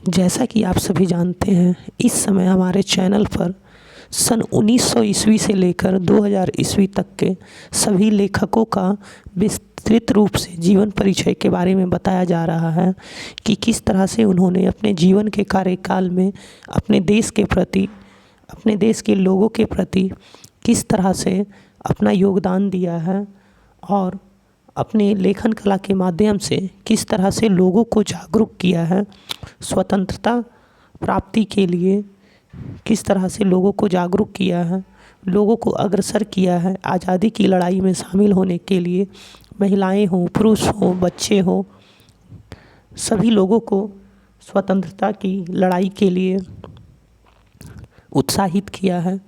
जैसा कि आप सभी जानते हैं, इस समय हमारे चैनल पर सन 1900 ईस्वी से लेकर 2000 ईस्वी तक के सभी लेखकों का विस्तृत रूप से जीवन परिचय के बारे में बताया जा रहा है कि किस तरह से उन्होंने अपने जीवन के कार्यकाल में अपने देश के प्रति, अपने देश के लोगों के प्रति किस तरह से अपना योगदान दिया है और अपने लेखन कला के माध्यम से किस तरह से लोगों को जागरूक किया है, स्वतंत्रता प्राप्ति के लिए किस तरह से लोगों को जागरूक किया है, लोगों को अग्रसर किया है आज़ादी की लड़ाई में शामिल होने के लिए। महिलाएं हों, पुरुष हों, बच्चे हों, सभी लोगों को स्वतंत्रता की लड़ाई के लिए उत्साहित किया है।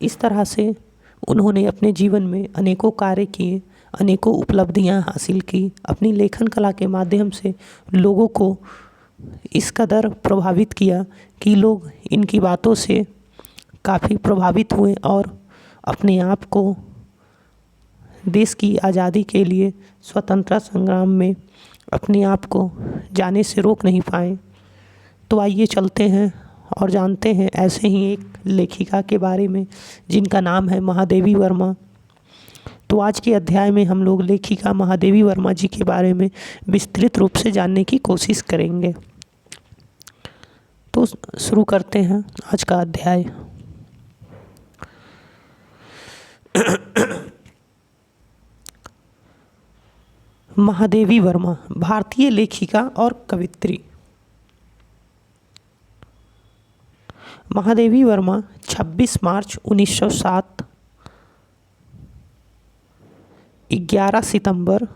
इस तरह से उन्होंने अपने जीवन में अनेकों कार्य किए, अनेकों उपलब्धियां हासिल की। अपनी लेखन कला के माध्यम से लोगों को इस कदर प्रभावित किया कि लोग इनकी बातों से काफ़ी प्रभावित हुए और अपने आप को देश की आज़ादी के लिए स्वतंत्रता संग्राम में अपने आप को जाने से रोक नहीं पाए। तो आइए चलते हैं और जानते हैं ऐसे ही एक लेखिका के बारे में जिनका नाम है महादेवी वर्मा। तो आज के अध्याय में हम लोग लेखिका महादेवी वर्मा जी के बारे में विस्तृत रूप से जानने की कोशिश करेंगे। तो शुरू करते हैं आज का अध्याय। महादेवी वर्मा भारतीय लेखिका और कवित्री। महादेवी वर्मा 26 मार्च 1907, 11 सितंबर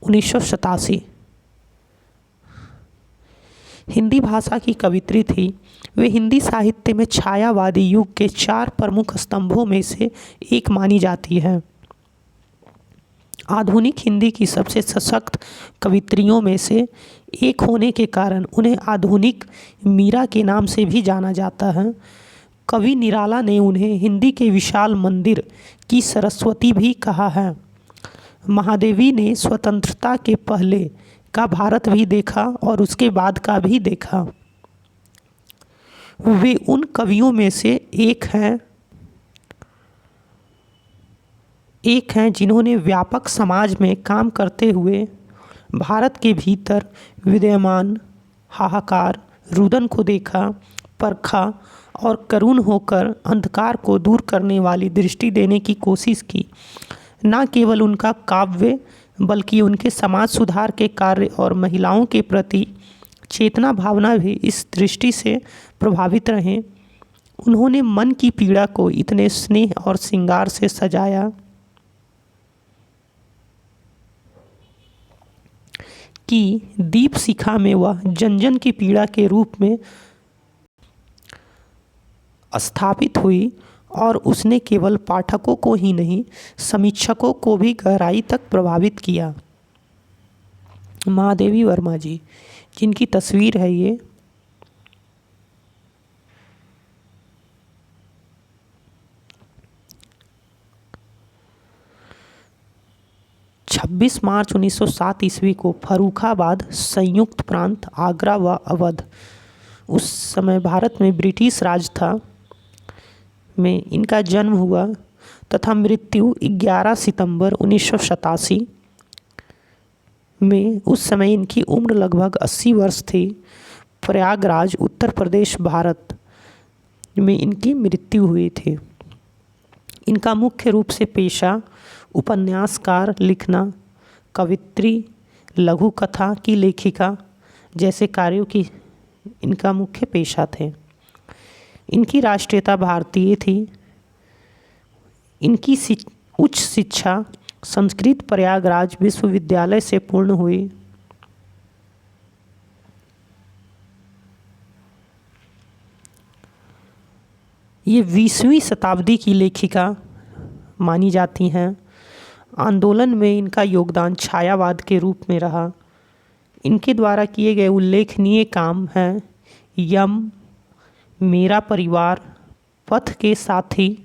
1987 हिंदी भाषा की कवित्री थी। वे हिंदी साहित्य में छायावादी युग के 4 प्रमुख स्तंभों में से एक मानी जाती है। आधुनिक हिंदी की सबसे सशक्त कवित्रियों में से एक होने के कारण उन्हें आधुनिक मीरा के नाम से भी जाना जाता है। कवि निराला ने उन्हें हिंदी के विशाल मंदिर की सरस्वती भी कहा है। महादेवी ने स्वतंत्रता के पहले का भारत भी देखा और उसके बाद का भी देखा। वे उन कवियों में से एक हैं जिन्होंने व्यापक समाज में काम करते हुए भारत के भीतर विद्यमान हाहाकार, रुदन को देखा, परखा और करुण होकर अंधकार को दूर करने वाली दृष्टि देने की कोशिश की। न केवल उनका काव्य बल्कि उनके समाज सुधार के कार्य और महिलाओं के प्रति चेतना भावना भी इस दृष्टि से प्रभावित रहे। उन्होंने मन की पीड़ा को इतने स्नेह और श्रृंगार से सजाया कि दीप शिखा में वह जन जन की पीड़ा के रूप में स्थापित हुई और उसने केवल पाठकों को ही नहीं, समीक्षकों को भी गहराई तक प्रभावित किया। महादेवी वर्मा जी, जिनकी तस्वीर है ये, छब्बीस मार्च 1907 ईस्वी को फर्रुखाबाद, संयुक्त प्रांत आगरा व अवध, उस समय भारत में ब्रिटिश राज था, में इनका जन्म हुआ तथा मृत्यु 11 सितंबर 1987 में। उस समय इनकी उम्र लगभग 80 वर्ष थी। प्रयागराज, उत्तर प्रदेश, भारत में इनकी मृत्यु हुई थी। इनका मुख्य रूप से पेशा उपन्यासकार लिखना, कवित्री, लघु कथा की लेखिका जैसे कार्यों की इनका मुख्य पेशा थे। इनकी राष्ट्रीयता भारतीय थी। इनकी उच्च शिक्षा संस्कृत प्रयागराज विश्वविद्यालय से पूर्ण हुई। ये 20वीं शताब्दी की लेखिका मानी जाती हैं। आंदोलन में इनका योगदान छायावाद के रूप में रहा। इनके द्वारा किए गए उल्लेखनीय काम हैं यम, मेरा परिवार, पथ के साथी,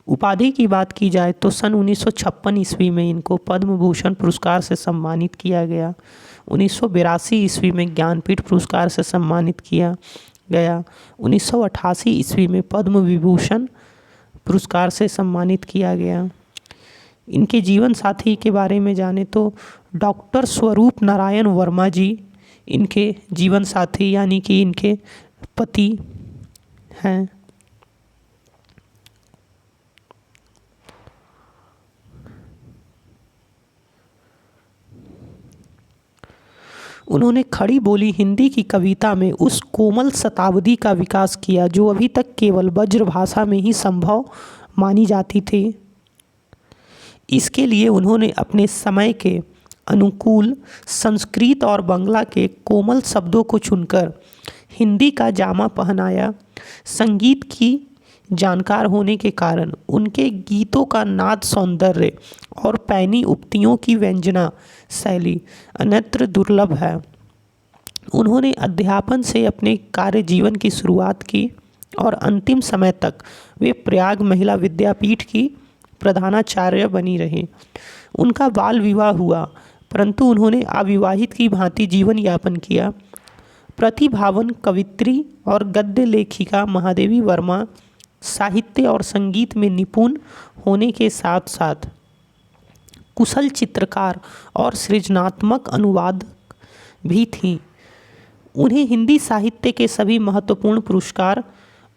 उपाधि की बात की जाए तो सन 1956 ईस्वी में इनको पद्म भूषण पुरस्कार से सम्मानित किया गया। 1982 ईस्वी में ज्ञानपीठ पुरस्कार से सम्मानित किया गया। 1988 ईस्वी में पद्म विभूषण पुरस्कार से सम्मानित किया गया। इनके जीवन साथी के बारे में जाने तो डॉक्टर स्वरूप नारायण वर्मा जी इनके जीवन साथी यानी कि इनके पति हैं। उन्होंने खड़ी बोली हिंदी की कविता में उस कोमल शताब्दी का विकास किया जो अभी तक केवल ब्रजभाषा में ही संभव मानी जाती थी। इसके लिए उन्होंने अपने समय के अनुकूल संस्कृत और बांग्ला के कोमल शब्दों को चुनकर हिंदी का जामा पहनाया। संगीत की जानकार होने के कारण उनके गीतों का नाद सौंदर्य और पैनी उक्तियों की व्यंजना शैली अन्यत्र दुर्लभ है। उन्होंने अध्यापन से अपने कार्य जीवन की शुरुआत की और अंतिम समय तक वे प्रयाग महिला विद्यापीठ की प्रधानाचार्य बनी रहीं। उनका बाल विवाह हुआ परंतु उन्होंने अविवाहित की भांति जीवन यापन किया। प्रतिभावान कवित्री और गद्य लेखिका महादेवी वर्मा साहित्य और संगीत में निपुण होने के साथ साथ कुशल चित्रकार और सृजनात्मक अनुवादक भी थीं। उन्हें हिंदी साहित्य के सभी महत्वपूर्ण पुरस्कार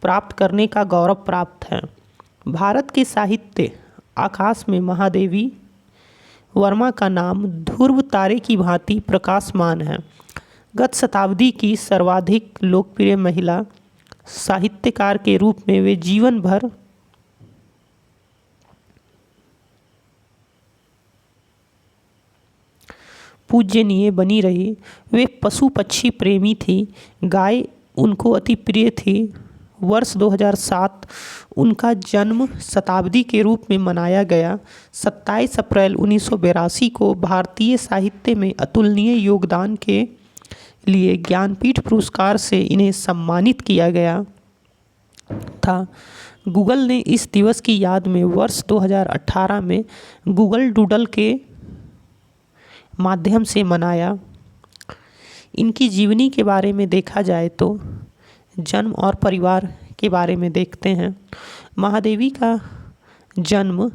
प्राप्त करने का गौरव प्राप्त है। भारत के साहित्य आकाश में महादेवी वर्मा का नाम ध्रुव तारे की भांति प्रकाशमान है। गत शताब्दी की सर्वाधिक लोकप्रिय महिला साहित्यकार के रूप में वे जीवन भर पूज्यनीय बनी रही। वे पशु पक्षी प्रेमी थी। गाय उनको अति प्रिय थी। वर्ष 2007 उनका जन्म शताब्दी के रूप में मनाया गया। 27 अप्रैल 1982 को भारतीय साहित्य में अतुलनीय योगदान के लिए ज्ञानपीठ पुरस्कार से इन्हें सम्मानित किया गया था। गूगल ने इस दिवस की याद में वर्ष 2018 में गूगल डूडल के माध्यम से मनाया। इनकी जीवनी के बारे में देखा जाए तो जन्म और परिवार के बारे में देखते हैं। महादेवी का जन्म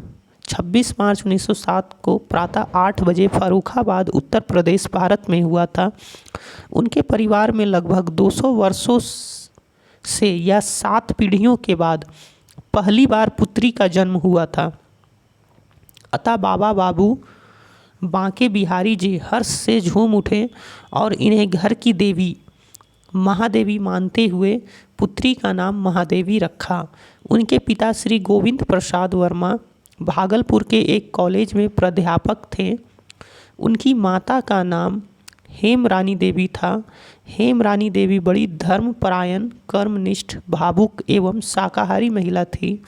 26 मार्च 1907 को प्रातः 8 बजे फर्रुखाबाद उत्तर प्रदेश भारत में हुआ था। उनके परिवार में लगभग 200 वर्षों से या 7 पीढ़ियों के बाद पहली बार पुत्री का जन्म हुआ था। अतः बाबा बाबू बांके बिहारी जी हर्ष से झूम उठे और इन्हें घर की देवी महादेवी मानते हुए पुत्री का नाम महादेवी रखा। उनके पिता श्री गोविंद प्रसाद वर्मा भागलपुर के एक कॉलेज में प्राध्यापक थे। उनकी माता का नाम हेमरानी देवी था। हेमरानी देवी बड़ी धर्मपरायण, कर्मनिष्ठ, भावुक एवं शाकाहारी महिला थी।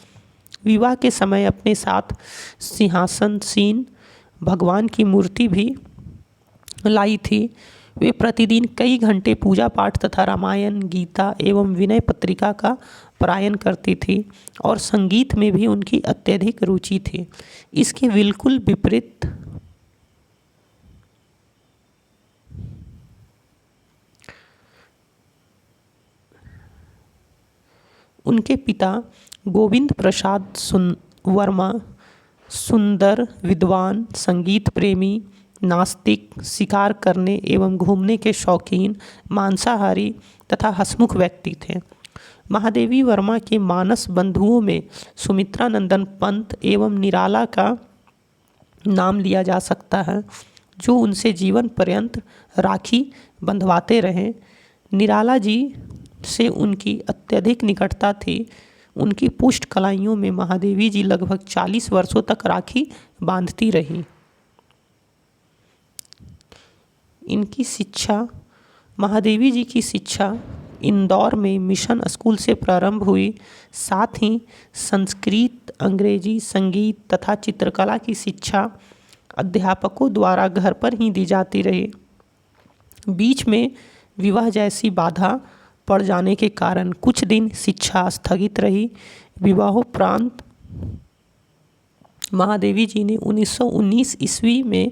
विवाह के समय अपने साथ सिंहासनसीन भगवान की मूर्ति भी लाई थी। वे प्रतिदिन कई घंटे पूजा पाठ तथा रामायण, गीता एवं विनय पत्रिका का पारायण करती थी और संगीत में भी उनकी अत्यधिक रुचि थी। इसके बिल्कुल विपरीत उनके पिता गोविंद प्रसाद वर्मा सुंदर, विद्वान, संगीत प्रेमी, नास्तिक, शिकार करने एवं घूमने के शौकीन, मांसाहारी तथा हंसमुख व्यक्ति थे। महादेवी वर्मा के मानस बंधुओं में सुमित्रा नंदन पंत एवं निराला का नाम लिया जा सकता है, जो उनसे जीवन पर्यंत राखी बंधवाते रहे। निराला जी से उनकी अत्यधिक निकटता थी। उनकी पुष्ट कलाइयों में महादेवी जी लगभग 40 वर्षों तक राखी बांधती रही। इनकी शिक्षा महादेवी जी की शिक्षा इंदौर में मिशन स्कूल से प्रारंभ हुई। साथ ही संस्कृत, अंग्रेजी, संगीत तथा चित्रकला की शिक्षा अध्यापकों द्वारा घर पर ही दी जाती रही। बीच में विवाह जैसी बाधा पड़ जाने के कारण कुछ दिन शिक्षा स्थगित रही। विवाहोपरांत महादेवी जी ने 1919 ईस्वी में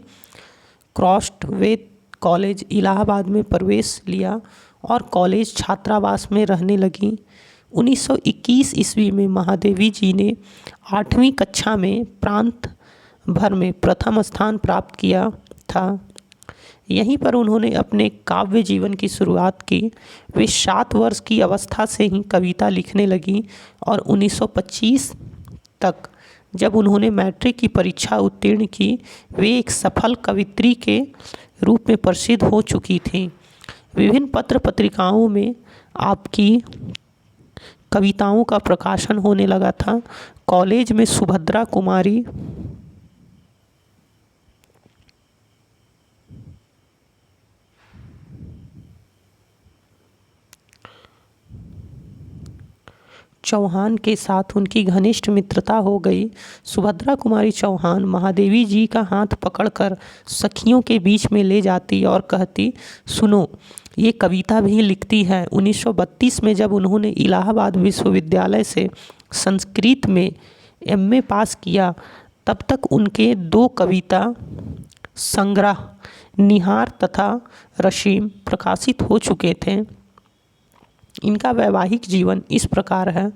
क्रॉस्टवेथ कॉलेज इलाहाबाद में प्रवेश लिया और कॉलेज छात्रावास में रहने लगीं। 1921 ईस्वी में महादेवी जी ने 8वीं कक्षा में प्रांत भर में प्रथम स्थान प्राप्त किया था। यहीं पर उन्होंने अपने काव्य जीवन की शुरुआत की। वे 7 वर्ष की अवस्था से ही कविता लिखने लगीं और 1925 तक जब उन्होंने मैट्रिक की परीक्षा उत्तीर्ण की, वे एक सफल कवित्री के रूप में प्रसिद्ध हो चुकी थीं। विभिन्न पत्र पत्रिकाओं में आपकी कविताओं का प्रकाशन होने लगा था। कॉलेज में सुभद्रा कुमारी चौहान के साथ उनकी घनिष्ठ मित्रता हो गई। सुभद्रा कुमारी चौहान महादेवी जी का हाथ पकड़कर सखियों के बीच में ले जाती और कहती, सुनो, ये कविता भी लिखती है। 1932 में जब उन्होंने इलाहाबाद विश्वविद्यालय से संस्कृत में एमए पास किया, तब तक उनके 2 कविता संग्रह निहार तथा रशीम प्रकाशित हो चुके थे। इनका वैवाहिक जीवन इस प्रकार है।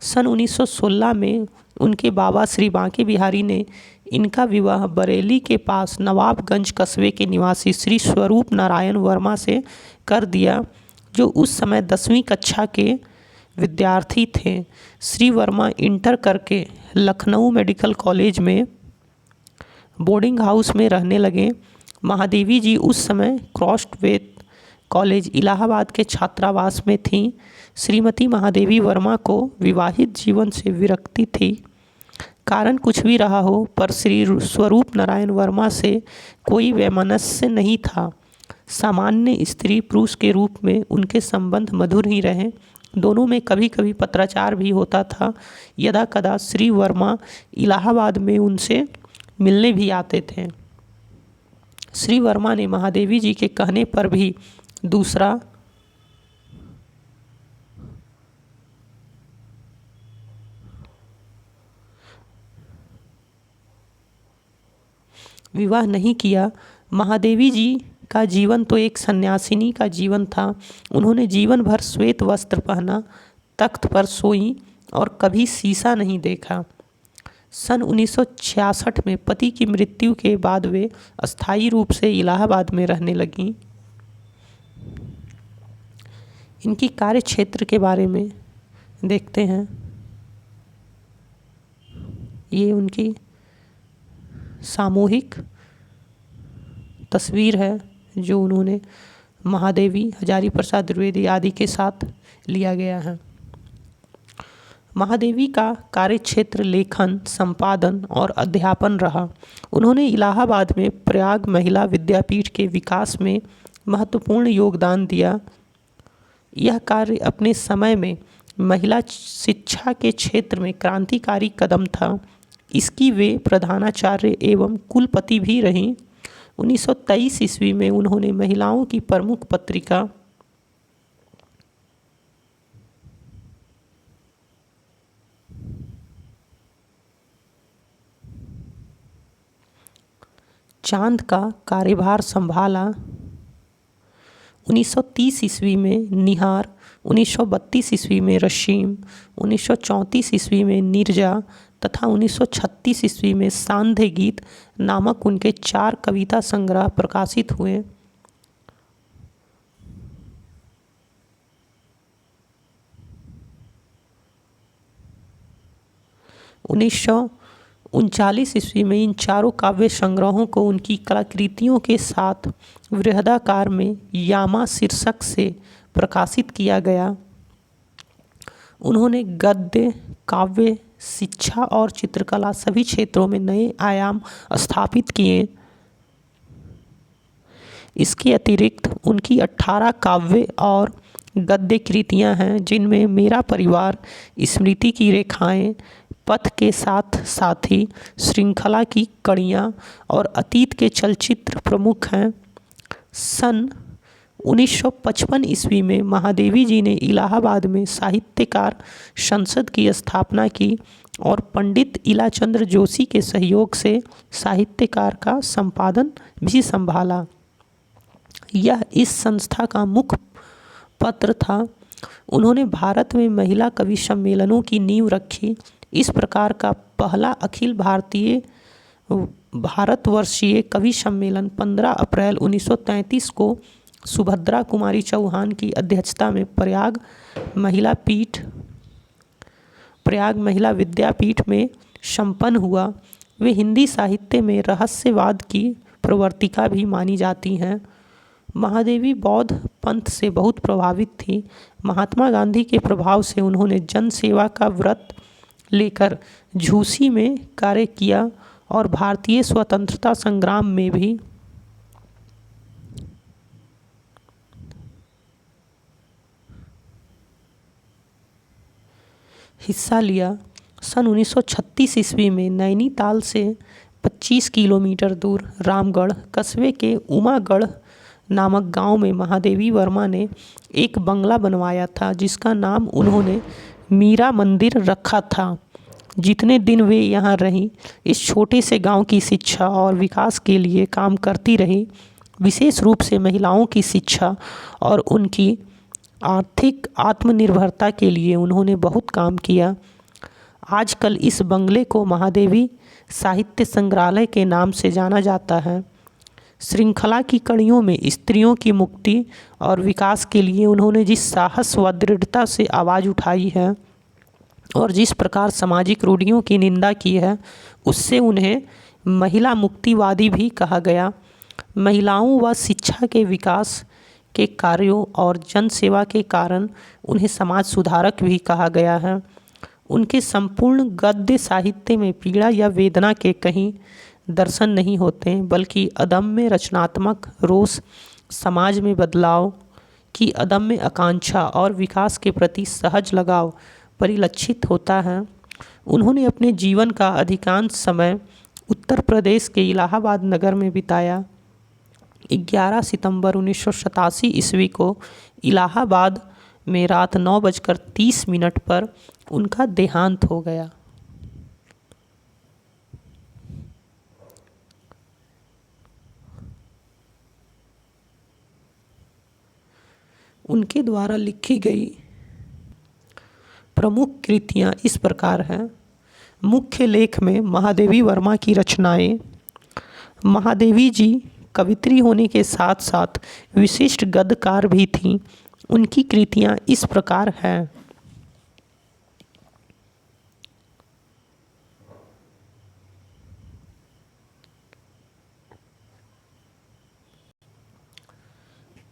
सन 1916 में उनके बाबा श्री बांके बिहारी ने इनका विवाह बरेली के पास नवाबगंज कस्बे के निवासी श्री स्वरूप नारायण वर्मा से कर दिया, जो उस समय 10वीं कक्षा के विद्यार्थी थे। श्री वर्मा इंटर करके लखनऊ मेडिकल कॉलेज में बोर्डिंग हाउस में रहने लगे। महादेवी जी उस समय क्रॉस्टवेथ कॉलेज इलाहाबाद के छात्रावास में थीं। श्रीमती महादेवी वर्मा को विवाहित जीवन से विरक्ति थी। कारण कुछ भी रहा हो, पर श्री स्वरूप नारायण वर्मा से कोई वैमनस्य नहीं था। सामान्य स्त्री पुरुष के रूप में उनके संबंध मधुर ही रहे। दोनों में कभी कभी पत्राचार भी होता था। यदा कदा श्री वर्मा इलाहाबाद में उनसे मिलने भी आते थे। श्री वर्मा ने महादेवी जी के कहने पर भी दूसरा विवाह नहीं किया। महादेवी जी का जीवन तो एक सन्यासिनी का जीवन था। उन्होंने जीवन भर श्वेत वस्त्र पहना, तख्त पर सोई और कभी शीशा नहीं देखा। सन 1966 में पति की मृत्यु के बाद वे अस्थायी रूप से इलाहाबाद में रहने लगीं। इनकी कार्य क्षेत्र के बारे में देखते हैं। ये उनकी सामूहिक तस्वीर है जो उन्होंने महादेवी, हजारी प्रसाद द्विवेदी आदि के साथ लिया गया है। महादेवी का कार्यक्षेत्र लेखन, संपादन और अध्यापन रहा। उन्होंने इलाहाबाद में प्रयाग महिला विद्यापीठ के विकास में महत्वपूर्ण योगदान दिया। यह कार्य अपने समय में महिला शिक्षा के क्षेत्र में क्रांतिकारी कदम था। इसकी वे प्रधानाचार्य एवं कुलपति भी रहीं। 1923 ईस्वी में उन्होंने महिलाओं की प्रमुख पत्रिका चांद का कार्यभार संभाला। 1930 ईस्वी में निहार, 1932 ईस्वी में रशीम, 1934 ईस्वी में नीरजा तथा 1936 ईस्वी में सांध्य गीत नामक उनके 4 कविता संग्रह प्रकाशित हुए। 1939 ईस्वी में इन चारों काव्य संग्रहों को उनकी कलाकृतियों के साथ बृहदाकार में यामा शीर्षक से प्रकाशित किया गया। उन्होंने गद्य, काव्य, शिक्षा और चित्रकला सभी क्षेत्रों में नए आयाम स्थापित किए। इसके अतिरिक्त उनकी 18 काव्य और गद्य कृतियाँ हैं, जिनमें मेरा परिवार, स्मृति की रेखाएं, पथ के साथ साथी, श्रृंखला की कड़ियाँ और अतीत के चलचित्र प्रमुख हैं। सन 1955 ईस्वी में महादेवी जी ने इलाहाबाद में साहित्यकार संसद की स्थापना की और पंडित इलाचंद्र जोशी के सहयोग से साहित्यकार का संपादन भी संभाला। यह इस संस्था का मुख्य पत्र था। उन्होंने भारत में महिला कवि सम्मेलनों की नींव रखी। इस प्रकार का पहला अखिल भारतीय भारतवर्षीय कवि सम्मेलन 15 अप्रैल 1933 को सुभद्रा कुमारी चौहान की अध्यक्षता में प्रयाग महिला विद्यापीठ में संपन्न हुआ। वे हिंदी साहित्य में रहस्यवाद की प्रवर्तिका भी मानी जाती हैं। महादेवी बौद्ध पंथ से बहुत प्रभावित थी। महात्मा गांधी के प्रभाव से उन्होंने जन सेवा का व्रत लेकर झूसी में कार्य किया और भारतीय स्वतंत्रता संग्राम में भी हिस्सा लिया। सन 1936 ईस्वी में नैनीताल से 25 किलोमीटर दूर रामगढ़ कस्बे के उमागढ़ नामक गांव में महादेवी वर्मा ने एक बंगला बनवाया था, जिसका नाम उन्होंने मीरा मंदिर रखा था। जितने दिन वे यहाँ रहीं, इस छोटे से गांव की शिक्षा और विकास के लिए काम करती रही। विशेष रूप से महिलाओं की शिक्षा और उनकी आर्थिक आत्मनिर्भरता के लिए उन्होंने बहुत काम किया। आजकल इस बंगले को महादेवी साहित्य संग्रहालय के नाम से जाना जाता है। श्रृंखला की कड़ियों में स्त्रियों की मुक्ति और विकास के लिए उन्होंने जिस साहस व दृढ़ता से आवाज़ उठाई है और जिस प्रकार सामाजिक रूढ़ियों की निंदा की है, उससे उन्हें महिला मुक्तिवादी भी कहा गया। महिलाओं व शिक्षा के विकास के कार्यों और जन सेवा के कारण उन्हें समाज सुधारक भी कहा गया है। उनके संपूर्ण गद्य साहित्य में पीड़ा या वेदना के कहीं दर्शन नहीं होते, बल्कि अदम्य रचनात्मक रोष, समाज में बदलाव की अदम्य आकांक्षा और विकास के प्रति सहज लगाव परिलक्षित होता है। उन्होंने अपने जीवन का अधिकांश समय उत्तर प्रदेश के इलाहाबाद नगर में बिताया। 11 सितंबर 1987 ईस्वी को इलाहाबाद में रात 9:30 पर उनका देहांत हो गया। उनके द्वारा लिखी गई प्रमुख कृतियाँ इस प्रकार हैं। मुख्य लेख में महादेवी वर्मा की रचनाएं। महादेवी जी कवित्री होने के साथ साथ विशिष्ट गद्यकार भी थीं। उनकी कृतियाँ इस प्रकार हैं।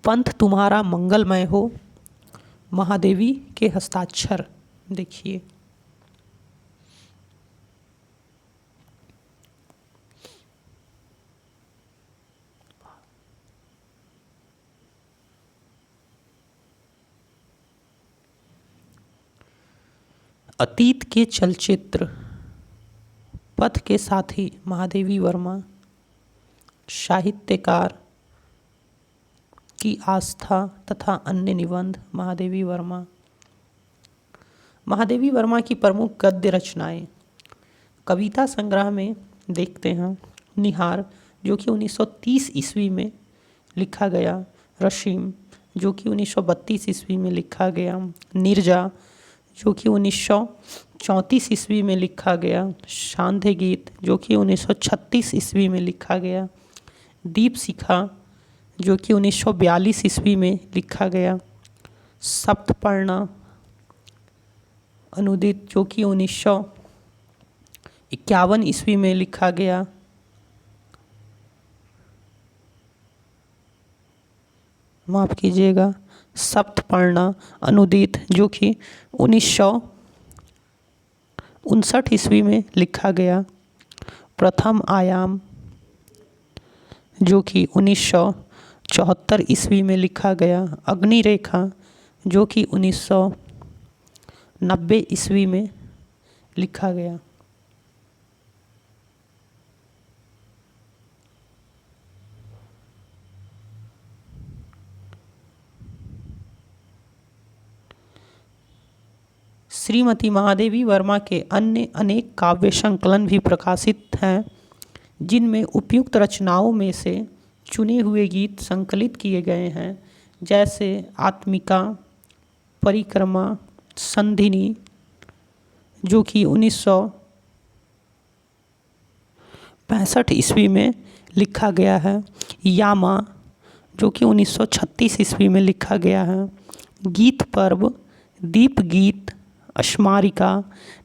पंथ तुम्हारा मंगलमय हो। महादेवी के हस्ताक्षर देखिए। अतीत के चलचित्र पथ के साथी महादेवी वर्मा। साहित्यकार की आस्था तथा अन्य निबंध महादेवी वर्मा। महादेवी वर्मा की प्रमुख गद्य रचनाएं। कविता संग्रह में देखते हैं निहार, जो कि 1930 ईस्वी में लिखा गया। रशीम, जो कि 1932 ईस्वी में लिखा गया। निर्जा, जो कि 1934 ईस्वी में लिखा गया। सांध्य गीत, जो कि 1936 ईस्वी में लिखा गया। दीप शिखा, जो कि 1942 ईस्वी में लिखा गया। सप्तपर्णा अनुदित, जो कि 1951 ईस्वी में लिखा गया। माफ़ कीजिएगा, सप्तपर्णा अनुदित, जो कि 1959 ईस्वी में लिखा गया। प्रथम आयाम, जो कि 1974 ईस्वी में लिखा गया। अग्निरेखा, जो कि 1990 ईस्वी में लिखा गया। श्रीमती महादेवी वर्मा के अन्य अनेक काव्य संकलन भी प्रकाशित हैं, जिनमें उपयुक्त रचनाओं में से चुने हुए गीत संकलित किए गए हैं, जैसे आत्मिका, परिक्रमा, संधिनी जो कि 1965 ईस्वी में लिखा गया है, यामा जो कि 1936 ईस्वी में लिखा गया है, गीत पर्व, दीप गीत, स्मारिका,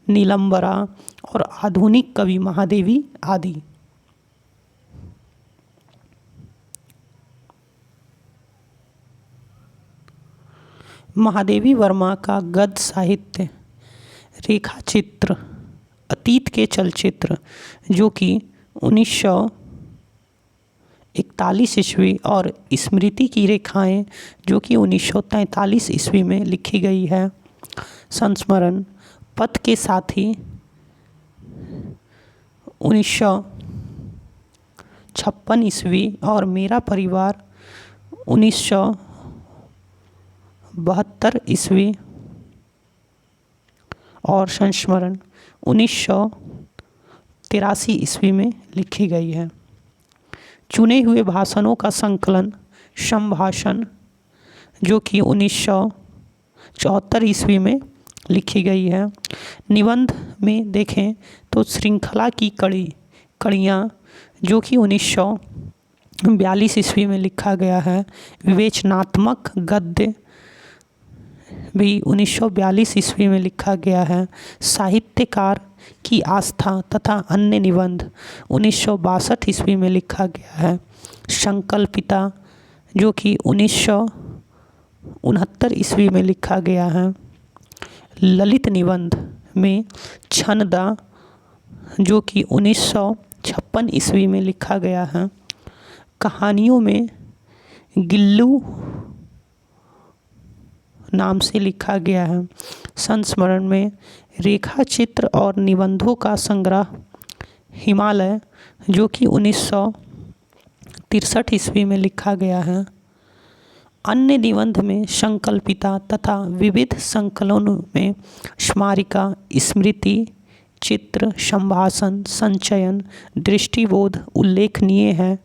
नीलंबरा और आधुनिक कवि महादेवी आदि। महादेवी वर्मा का गद्य साहित्य रेखा चित्र, अतीत के चलचित्र जो कि 1941 ईस्वी और स्मृति की रेखाएं जो कि 1943 ईस्वी में लिखी गई है, संस्मरण, पथ के साथी 1956 ईस्वी और मेरा परिवार 1972 ईस्वी और संस्मरण 1983 ईस्वी में लिखी गई है। चुने हुए भाषणों का संकलन संभाषण जो कि 1974 ईस्वी में लिखी गई है। निबंध में देखें तो श्रृंखला की कड़ियाँ जो कि 1942 ईस्वी में लिखा गया है। विवेचनात्मक गद्य भी 1942 ईस्वी में लिखा गया है। साहित्यकार की आस्था तथा अन्य निबंध 1962 ईस्वी में लिखा गया है। संकल्पिता जो कि 1969 ईस्वी में लिखा गया है। ललित निबंध में छंदा जो कि 1956 ईस्वी में लिखा गया है। कहानियों में गिल्लू नाम से लिखा गया है। संस्मरण में रेखा चित्र और निबंधों का संग्रह हिमालय जो कि 1963 ईस्वी में लिखा गया है। अन्य निबंध में संकल्पिता तथा विविध संकलनों में स्मारिका, स्मृति, चित्र, संभाषण, संचयन, दृष्टिबोध उल्लेखनीय है।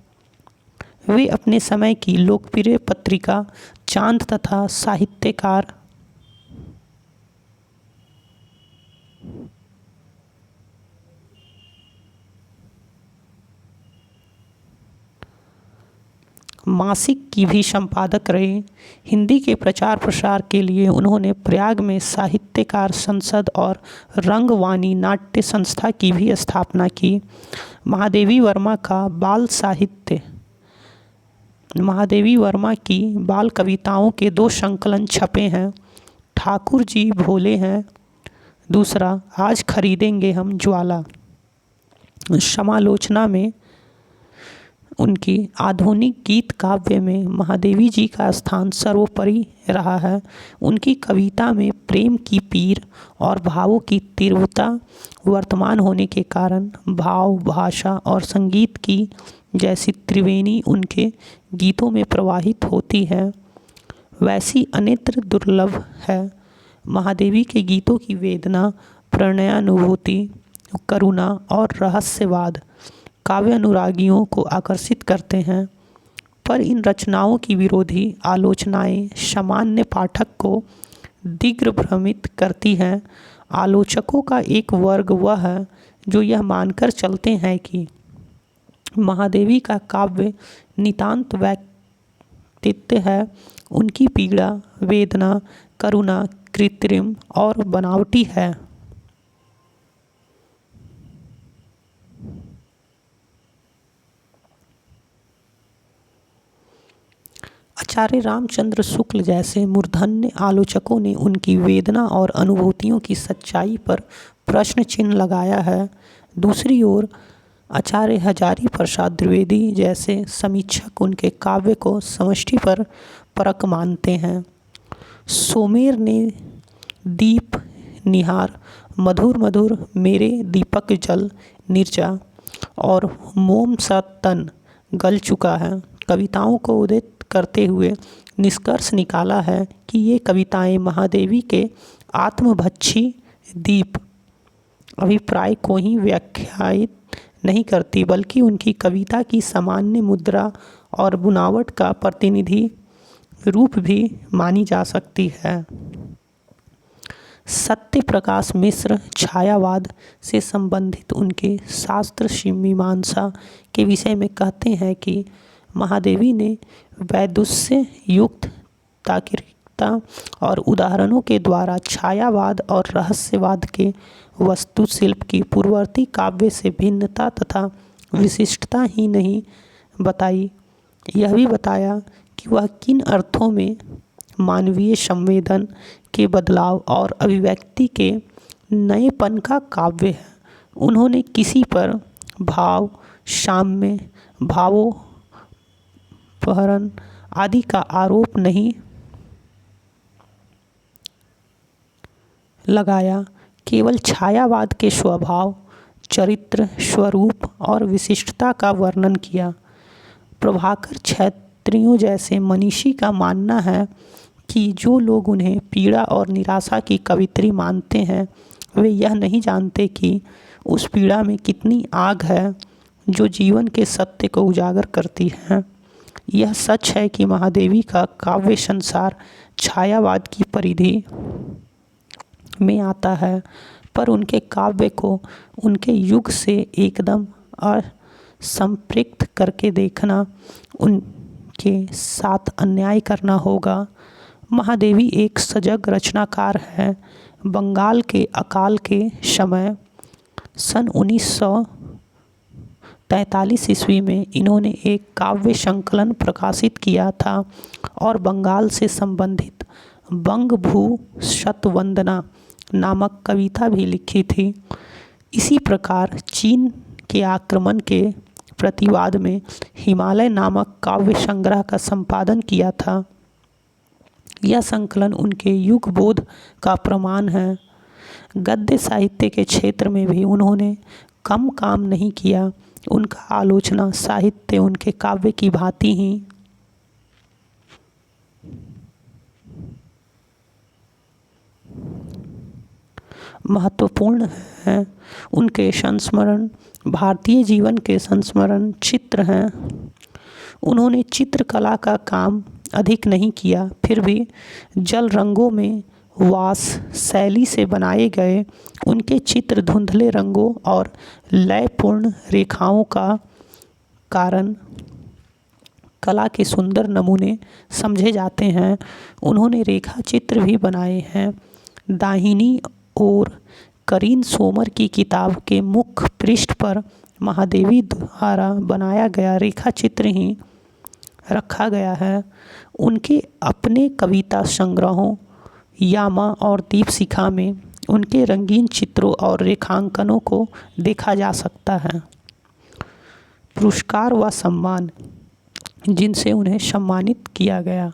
वे अपने समय की लोकप्रिय पत्रिका चांद तथा साहित्यकार मासिक की भी संपादक रहे। हिंदी के प्रचार प्रसार के लिए उन्होंने प्रयाग में साहित्यकार संसद और रंगवाणी नाट्य संस्था की भी स्थापना की। महादेवी वर्मा का बाल साहित्य। महादेवी वर्मा की बाल कविताओं के 2 संकलन छपे हैं। ठाकुर जी भोले हैं, दूसरा आज खरीदेंगे हम ज्वाला। समालोचना में उनकी आधुनिक गीत काव्य में महादेवी जी का स्थान सर्वोपरि रहा है। उनकी कविता में प्रेम की पीर और भावों की तीव्रता वर्तमान होने के कारण भाव, भाषा और संगीत की जैसी त्रिवेणी उनके गीतों में प्रवाहित होती है, वैसी अन्यत्र दुर्लभ है। महादेवी के गीतों की वेदना, प्रणयानुभूति, करुणा और रहस्यवाद काव्य अनुरागियों को आकर्षित करते हैं, पर इन रचनाओं की विरोधी आलोचनाएं सामान्य पाठक को दिग्भ्रमित करती हैं। आलोचकों का एक वर्ग वह है जो यह मानकर चलते हैं कि महादेवी का काव्य नितांत व्यक्तित्व है। उनकी पीड़ा, वेदना, करुणा कृत्रिम और बनावटी है। आचार्य रामचंद्र शुक्ल जैसे मूर्धन्य आलोचकों ने उनकी वेदना और अनुभूतियों की सच्चाई पर प्रश्न चिन्ह लगाया है। दूसरी ओर आचार्य हजारी प्रसाद द्विवेदी जैसे समीक्षक उनके काव्य को समष्टि पर परक मानते हैं। सोमेर ने दीप निहार, मधुर मधुर मेरे दीपक जल निर्जा और मोम सा तन गल चुका है कविताओं को उदित करते हुए निष्कर्ष निकाला है कि ये कविताएं महादेवी के आत्मभक्षी दीप अभिप्राय को ही व्याख्यायित नहीं करती, बल्कि उनकी कविता की सामान्य मुद्रा और बुनावट का प्रतिनिधि रूप भी मानी जा सकती है। सत्य प्रकाश मिश्र छायावाद से संबंधित उनके शास्त्र मीमांसा के विषय में कहते हैं कि महादेवी ने वैदुष्य युक्त तार्किकता और उदाहरणों के द्वारा छायावाद और रहस्यवाद के वास्तुशिल्प की पूर्ववर्ती काव्य से भिन्नता तथा विशिष्टता ही नहीं बताई, यह भी बताया कि वह किन अर्थों में मानवीय संवेदन के बदलाव और अभिव्यक्ति के नएपन का काव्य है। उन्होंने किसी पर भाव साम्य, भावोपहरण आदि का आरोप नहीं लगाया, केवल छायावाद के स्वभाव, चरित्र, स्वरूप और विशिष्टता का वर्णन किया। प्रभाकर क्षत्रियों जैसे मनीषी का मानना है कि जो लोग उन्हें पीड़ा और निराशा की कवित्री मानते हैं, वे यह नहीं जानते कि उस पीड़ा में कितनी आग है जो जीवन के सत्य को उजागर करती है। यह सच है कि महादेवी का काव्य संसार छायावाद की परिधि में आता है, पर उनके काव्य को उनके युग से एकदम असंपृक्त करके देखना उनके साथ अन्याय करना होगा। महादेवी एक सजग रचनाकार है। बंगाल के अकाल के समय सन 1943 ईस्वी में इन्होंने एक काव्य संकलन प्रकाशित किया था और बंगाल से संबंधित बंगभू शतवंदना नामक कविता भी लिखी थी। इसी प्रकार चीन के आक्रमण के प्रतिवाद में हिमालय नामक काव्य संग्रह का संपादन किया था। यह संकलन उनके युग बोध का प्रमाण है। गद्य साहित्य के क्षेत्र में भी उन्होंने कम काम नहीं किया। उनका आलोचना साहित्य उनके काव्य की भांति ही महत्वपूर्ण है। उनके संस्मरण भारतीय जीवन के संस्मरण चित्र हैं। उन्होंने चित्रकला का काम अधिक नहीं किया, फिर भी जल रंगों में वास शैली से बनाए गए उनके चित्र धुंधले रंगों और लयपूर्ण रेखाओं का कारण कला के सुंदर नमूने समझे जाते हैं। उन्होंने रेखा चित्र भी बनाए हैं। दाहिनी ओर करीन सोमर की किताब के मुख्य पृष्ठ पर महादेवी द्वारा बनाया गया रेखा चित्र ही रखा गया है। उनके अपने कविता संग्रहों यामा और दीपशिखा में उनके रंगीन चित्रों और रेखांकनों को देखा जा सकता है। पुरस्कार व सम्मान जिनसे उन्हें सम्मानित किया गया।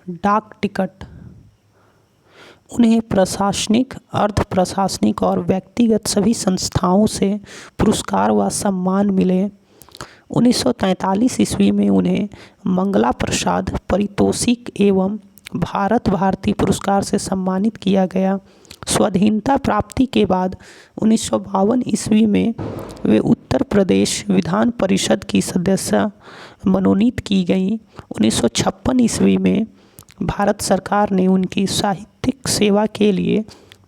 डाक टिकट। उन्हें प्रशासनिक, अर्ध प्रशासनिक और व्यक्तिगत सभी संस्थाओं से पुरस्कार व सम्मान मिले। 1943 ईस्वी में उन्हें मंगला प्रसाद पारितोषिक एवं भारत भारती पुरस्कार से सम्मानित किया गया। स्वाधीनता प्राप्ति के बाद 1952 ईस्वी में वे उत्तर प्रदेश विधान परिषद की सदस्य मनोनीत की गईं। 1956 ईस्वी में भारत सरकार ने उनकी साहित्यिक सेवा के लिए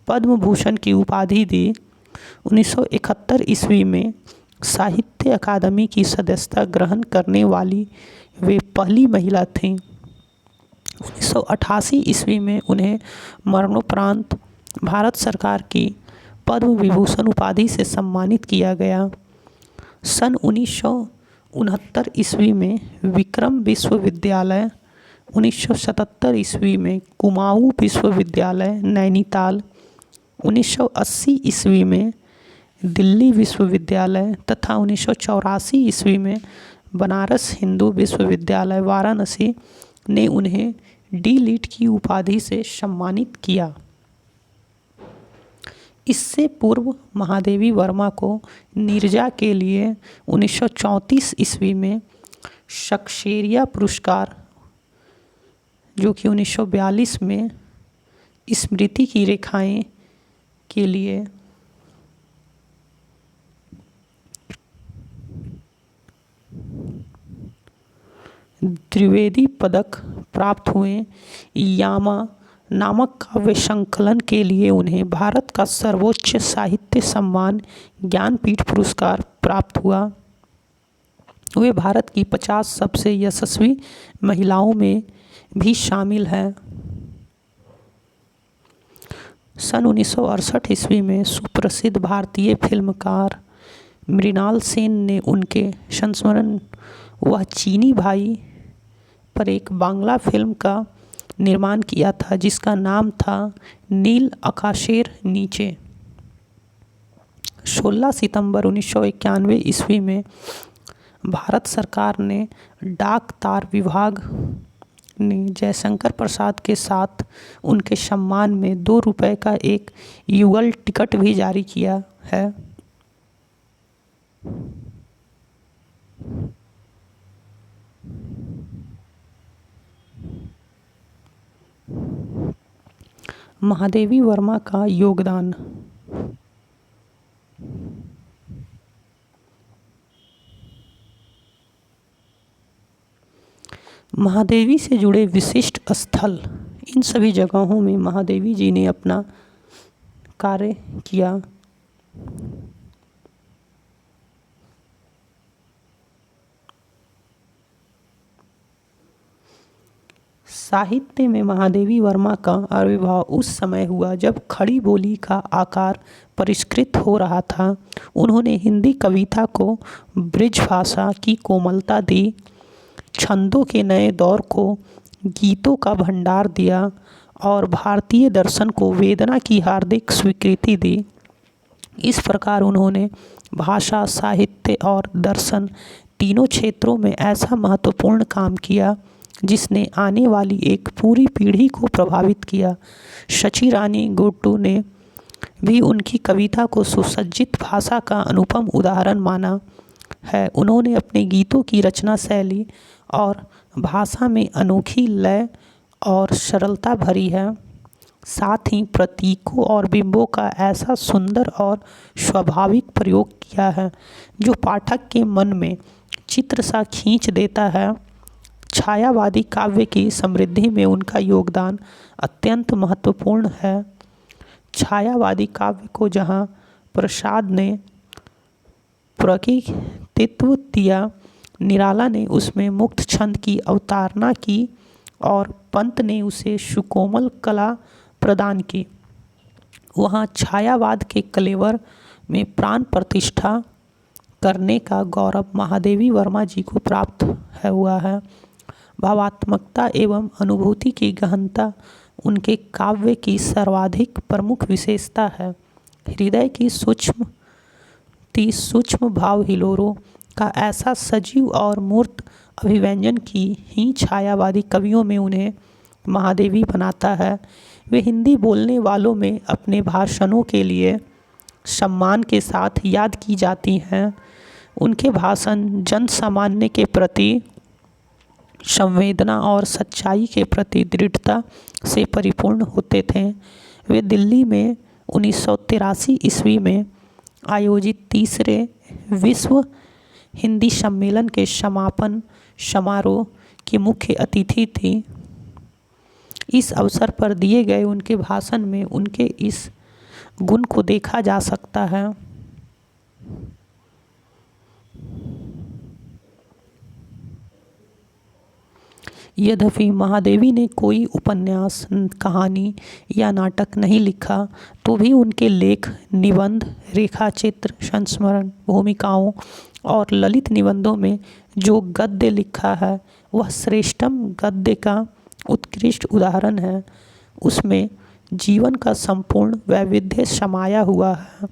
पद्म भूषण की उपाधि दी। 1971 ईस्वी में साहित्य अकादमी की सदस्यता ग्रहण करने वाली वे पहली महिला थीं। 1988 ईस्वी में उन्हें मरणोपरांत भारत सरकार की पद्म विभूषण उपाधि से सम्मानित किया गया। सन 1969 ईस्वी में विक्रम विश्वविद्यालय, 1977 ईस्वी में कुमाऊं विश्वविद्यालय नैनीताल, 1980 ईस्वी में दिल्ली विश्वविद्यालय तथा 1984 ईस्वी में बनारस हिंदू विश्वविद्यालय वाराणसी ने उन्हें डी.लिट की उपाधि से सम्मानित किया। इससे पूर्व महादेवी वर्मा को नीरजा के लिए 1934 ईस्वी में शक्सेरिया पुरस्कार, जो कि 1942 में स्मृति की रेखाएं के लिए द्विवेदी पदक प्राप्त हुए। यामा नामक काव्य संकलन के लिए उन्हें भारत का सर्वोच्च साहित्य सम्मान ज्ञानपीठ पुरस्कार प्राप्त हुआ। वे भारत की 50 सबसे यशस्वी महिलाओं में भी शामिल हैं। सन 1968 ईस्वी में सुप्रसिद्ध भारतीय फिल्मकार मृणाल सेन ने उनके संस्मरण वह चीनी भाई पर एक बांग्ला फिल्म का निर्माण किया था, जिसका नाम था नील आकाशेर नीचे। 16 सितंबर 1991 ईस्वी में भारत सरकार ने डाक तार विभाग ने जयशंकर प्रसाद के साथ उनके सम्मान में 2 रुपये का एक युगल टिकट भी जारी किया है। महादेवी वर्मा का योगदान। महादेवी से जुड़े विशिष्ट स्थल। इन सभी जगहों में महादेवी जी ने अपना कार्य किया। साहित्य में महादेवी वर्मा का आविर्भाव उस समय हुआ जब खड़ी बोली का आकार परिष्कृत हो रहा था। उन्होंने हिंदी कविता को ब्रिज भाषा की कोमलता दी, छंदों के नए दौर को गीतों का भंडार दिया और भारतीय दर्शन को वेदना की हार्दिक स्वीकृति दी। इस प्रकार उन्होंने भाषा, साहित्य और दर्शन तीनों क्षेत्रों में ऐसा महत्वपूर्ण काम किया जिसने आने वाली एक पूरी पीढ़ी को प्रभावित किया। शची रानी गुट्टू ने भी उनकी कविता को सुसज्जित भाषा का अनुपम उदाहरण माना है। उन्होंने अपने गीतों की रचना शैली और भाषा में अनोखी लय और सरलता भरी है। साथ ही प्रतीकों और बिंबों का ऐसा सुंदर और स्वाभाविक प्रयोग किया है जो पाठक के मन में चित्र सा खींच देता है। छायावादी काव्य की समृद्धि में उनका योगदान अत्यंत महत्वपूर्ण है। छायावादी काव्य को जहाँ प्रसाद ने प्रकृतित्व दिया, निराला ने उसमें मुक्त छंद की अवतारणा की और पंत ने उसे सुकोमल कला प्रदान की। वहाँ छायावाद के कलेवर में प्राण प्रतिष्ठा करने का गौरव महादेवी वर्मा जी को प्राप्त हुआ है। भावात्मकता एवं अनुभूति की गहनता उनके काव्य की सर्वाधिक प्रमुख विशेषता है। हृदय की सूक्ष्म भाव हिलोरों का ऐसा सजीव और मूर्त अभिव्यंजन की ही छायावादी कवियों में उन्हें महादेवी बनाता है। वे हिंदी बोलने वालों में अपने भाषणों के लिए सम्मान के साथ याद की जाती हैं। उनके भाषण जन सामान्य के प्रति संवेदना और सच्चाई के प्रति दृढ़ता से परिपूर्ण होते थे। वे दिल्ली में 1983 ईस्वी में आयोजित तीसरे विश्व हिंदी सम्मेलन के समापन समारोह की मुख्य अतिथि थी। इस अवसर पर दिए गए उनके भाषण में उनके इस गुण को देखा जा सकता है। यद्यपि महादेवी ने कोई उपन्यास, कहानी या नाटक नहीं लिखा, तो भी उनके लेख, निबंध, रेखाचित्र, संस्मरण, भूमिकाओं और ललित निबंधों में जो गद्य लिखा है वह श्रेष्ठतम गद्य का उत्कृष्ट उदाहरण है। उसमें जीवन का संपूर्ण वैविध्य समाया हुआ है।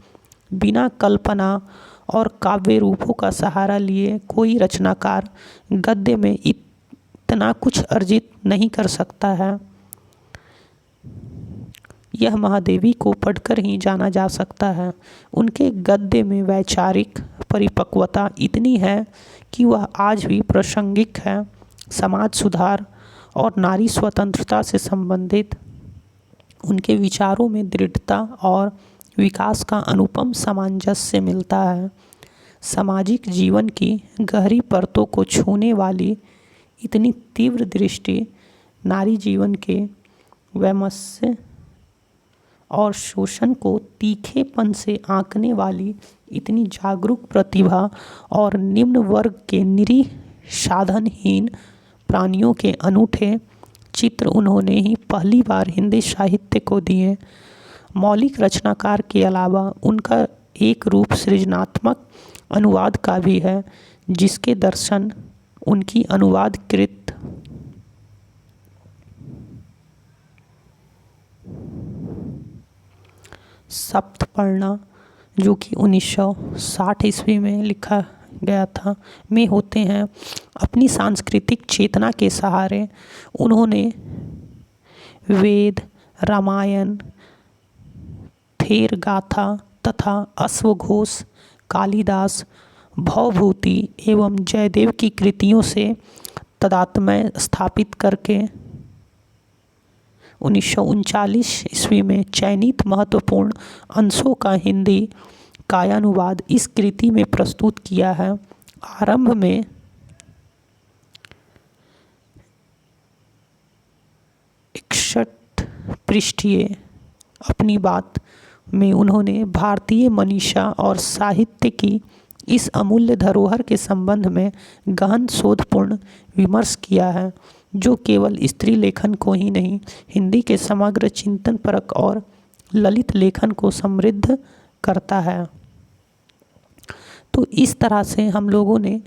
बिना कल्पना और काव्य रूपों का सहारा लिए कोई रचनाकार गद्य में इतना कुछ अर्जित नहीं कर सकता है। यह महादेवी को पढ़कर ही जाना जा सकता है। उनके गद्य में वैचारिक परिपक्वता इतनी है कि वह आज भी प्रासंगिक है। समाज सुधार और नारी स्वतंत्रता से संबंधित उनके विचारों में दृढ़ता और विकास का अनुपम सामंजस्य मिलता है। सामाजिक जीवन की गहरी परतों को छूने वाली इतनी तीव्र दृष्टि, नारी जीवन के वैमनस्य और शोषण को तीखेपन से आंकने वाली इतनी जागरूक प्रतिभा और निम्न वर्ग के निरीह साधनहीन प्राणियों के अनूठे चित्र उन्होंने ही पहली बार हिंदी साहित्य को दिए। मौलिक रचनाकार के अलावा उनका एक रूप सृजनात्मक अनुवाद का भी है, जिसके दर्शन उनकी अनुवादकृत सप्तपर्णा, जो कि 1960 ईस्वी में लिखा गया था, में होते हैं। अपनी सांस्कृतिक चेतना के सहारे उन्होंने वेद, रामायण, थेर गाथा तथा अश्वघोष, कालिदास, भवभूति एवं जयदेव की कृतियों से तादात्म्य स्थापित करके 1939 ईस्वी में चयनित महत्वपूर्ण अंशों का हिंदी कायानुवाद इस कृति में प्रस्तुत किया है। आरंभ में 61 पृष्ठीय अपनी बात में उन्होंने भारतीय मनीषा और साहित्य की इस अमूल्य धरोहर के संबंध में गहन शोधपूर्ण विमर्श किया है, जो केवल स्त्री लेखन को ही नहीं, हिंदी के समग्र चिंतन परक और ललित लेखन को समृद्ध करता है। तो इस तरह से हम लोगों ने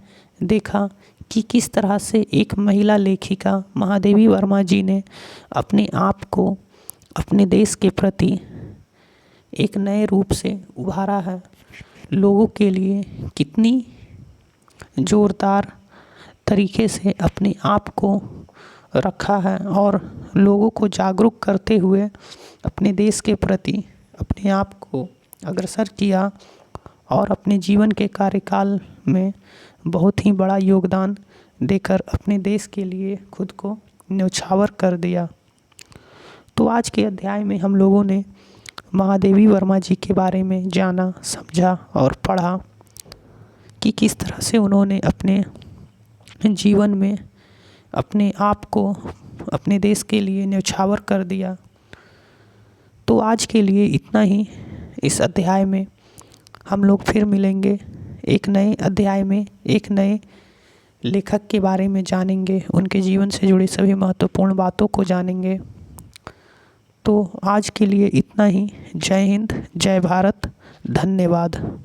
देखा कि किस तरह से एक महिला लेखिका महादेवी वर्मा जी ने अपने आप को अपने देश के प्रति एक नए रूप से उभारा है। लोगों के लिए कितनी जोरदार तरीके से अपने आप को रखा है और लोगों को जागरूक करते हुए अपने देश के प्रति अपने आप को अग्रसर किया और अपने जीवन के कार्यकाल में बहुत ही बड़ा योगदान देकर अपने देश के लिए खुद को न्यौछावर कर दिया। तो आज के अध्याय में हम लोगों ने महादेवी वर्मा जी के बारे में जाना, समझा और पढ़ा कि किस तरह से उन्होंने अपने जीवन में अपने आप को अपने देश के लिए न्यौछावर कर दिया। तो आज के लिए इतना ही। इस अध्याय में हम लोग फिर मिलेंगे। एक नए अध्याय में एक नए लेखक के बारे में जानेंगे, उनके जीवन से जुड़ी सभी महत्वपूर्ण बातों को जानेंगे। तो आज के लिए इतना ही। जय हिंद, जय भारत, धन्यवाद।